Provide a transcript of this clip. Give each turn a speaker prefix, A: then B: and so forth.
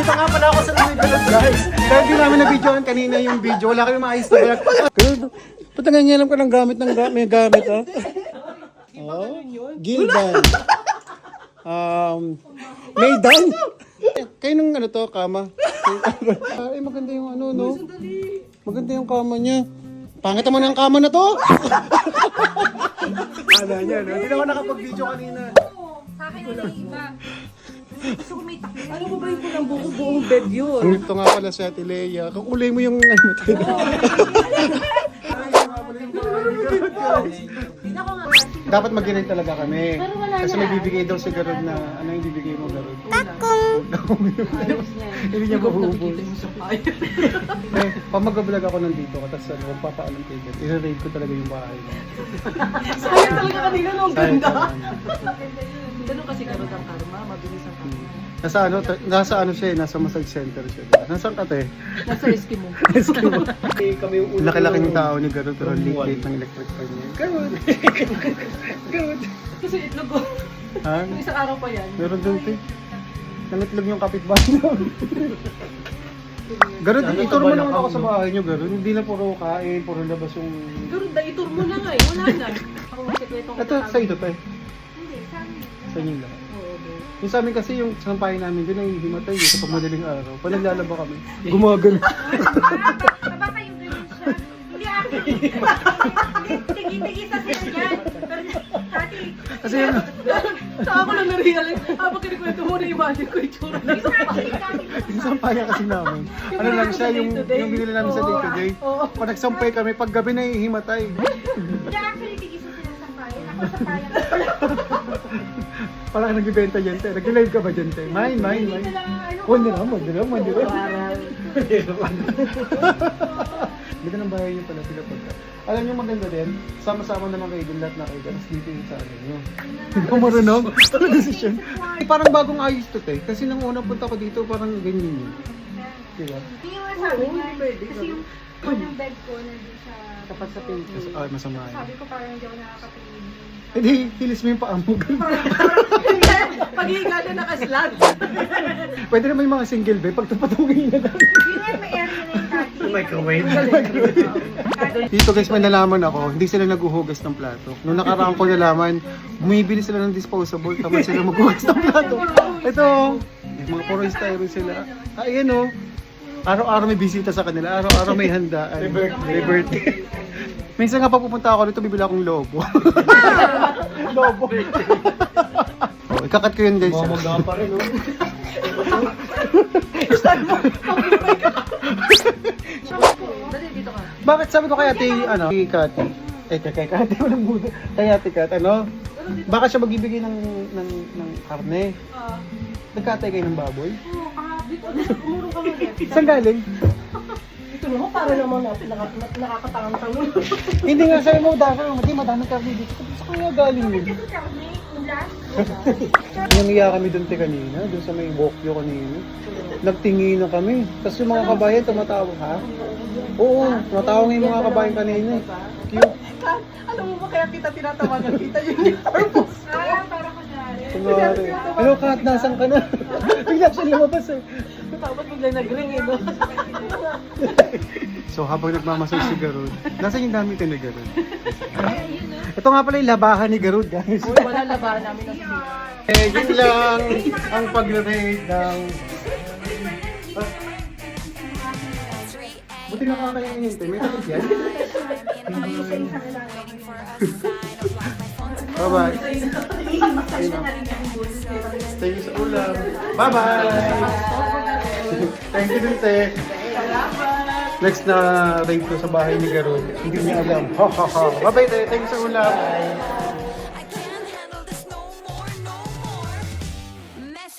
A: Nandito nga pala ako sa Lumigalag, guys. Dahil di namin na-videoan kanina yung video. Wala kami maayos na vlog. Ba't nangangialam ka ng gamit may gamit, ha? Oh, Gildan. Maydan. Kayo nung ano to, kama. Ay, maganda yung ano, no? Maganda yung kama niya. Pangit naman ang kama na to. Ano niya, no? Hindi na ako nakapag-video kanina.
B: Sa akin wala iba. Gusto ko may takbo. Ano ba ba yung kulang buong bed yun?
A: Ito nga pala si Ate Leia. Kakulay mo yung ano tayo. Dapat mag-inay talaga kami. Kasi may bibigay daw si Garod na, ano yung bibigay mo, Garod? Takong! Hindi niya mahuhubos. Eh, pag mag-vlog ako nandito, tapos ano, magpapaalam kayo dyan. I-rate ko talaga yung bahay mo.
B: Sayang talaga kanina nung ganda.
C: Ganun kasi Garod ang karma, mabilis ang karma.
A: Nasa ano siya, nasa massage center siya. Nasaan ka, te?
C: Nasa Eskimo.
A: Eskimo. Laki-laking tao ni Garod, pero late ng electric fan niya. Garod! Garod!
C: Kasi itlog ko.
A: Ha?
C: Yung isang araw pa yan.
A: Meron doon, te. Nangitlog yung kapitbahay namin. Garod, itur mo naman ako sa bahay niyo, Garod. Hindi na puro kain, puro labas yung...
C: Garod, itur mo na nga eh. Wala na. Ako masikletong
A: Ito, sa ito, te.
B: Hindi, sa amin.
A: Sa inyo lang.
C: Oo, babe.
A: Yung sa amin kasi yung sampahin namin doon ay himatay yun sa pagmadaling araw. Pag naglalaba kami, gumagano.
B: Baka yung ganyan siya. Hindi akin. Tigi-tigisa sila dyan. Dati,
A: Kasi yun,
C: Sa ako lang na-realize. Habang kinikwento mo, na-imagine ko yung tsura ng sampay.
A: yung sampayan kasi namin. Ano lang siya, yung binili namin sa day to day. Pag nagsampay kami, pag gabi na himatay.
B: hindi actually tigisa sila sa bayan. Ako sa bayan.
A: Parang nagbibenta dyan, te. Nag-live ka ba dyan, te? Mine.
B: Dito lang ano.
A: Hindi naman.
C: Parang,
A: Dito ng bahay niyo pala sila pagka. Alam niyo maganda din, sama-sama naman kayo din lahat na kayo. Tapos dito yung sa ano niyo. Hindi ko marunong. Decision. Parang bagong ayos to, te. Kasi nang unang punta ko dito, parang ganyan yun. Diba?
B: Hindi yung sabi niya. Kasi yung unang bed ko nandun sa...
C: tapat sa pinto.
A: Ay, masama yun.
B: Sabi ko parang hindi ako nakakapilin.
A: Hindi, hilis mo yung paa mo.
C: Pag-iiga na nakaslag.
A: Pwede naman yung mga single bed, pag tupatungin na dami.
B: Yun nga, may area na yung dati.
A: Microwave. Dito guys, may nalaman ako, hindi sila naghuhugas ng plato. Nung nakaraan ko nalaman, bumibili sila ng disposable, tapos sila maghuhugas ng plato. Ito, mga puro styro sila. Ayan o, araw-araw may bisita sa kanila, araw-araw may handaan. Liberty. Minsan nga pag pupunta ako dito, bibili akong lobo. Lobo. Oh, ikakat ko yun guys. Mamagda pa rin, no?
C: Dali, dito ka.
A: Bakit sabi ko kay ate, ano, kay Kati, kay Kati, walang budo, kay ate Kat, ano, baka siya magbibigay ng karne. Nagkatay kayo ng baboy?
C: Dito, umurong ka muna.
A: Saan galing?
C: Ito naman, para naman natin nakakatangang-tangon.
A: Hindi nga sabi mo, madami karne dito. Sa kanya galing yun. Nangiya kami doon kanina, doon sa may walkyo kanina. Nagtingin na kami. Tapos yung mga kabayan tumatawa, ha? Oo, natawa nga yung mga kabayan kanina. Cute.
C: Alam mo ba kaya kita tinatawagan kita uniform mo?
B: Para ko na.
A: Kunwari, hello Kat, nasan ka na? Bigla siya lumabas eh.
C: Tapos bigla nag-ring eh, no?
A: So habang nagmamasay si Garud, nasan yung damit ni Garud? Ito nga pala yung labahan ni Garud, guys.
C: Uy, wala labahan namin ng
A: Yun lang ang pag-rate ng... Buti nakakainin yun, may takot yan. Bye-bye. Thank you sa ulam. Bye-bye! Thank you din, te. Next na raid ko sa bahay ni Garud, hindi niya alam. Bye-bye, te. Thank you sa ulam.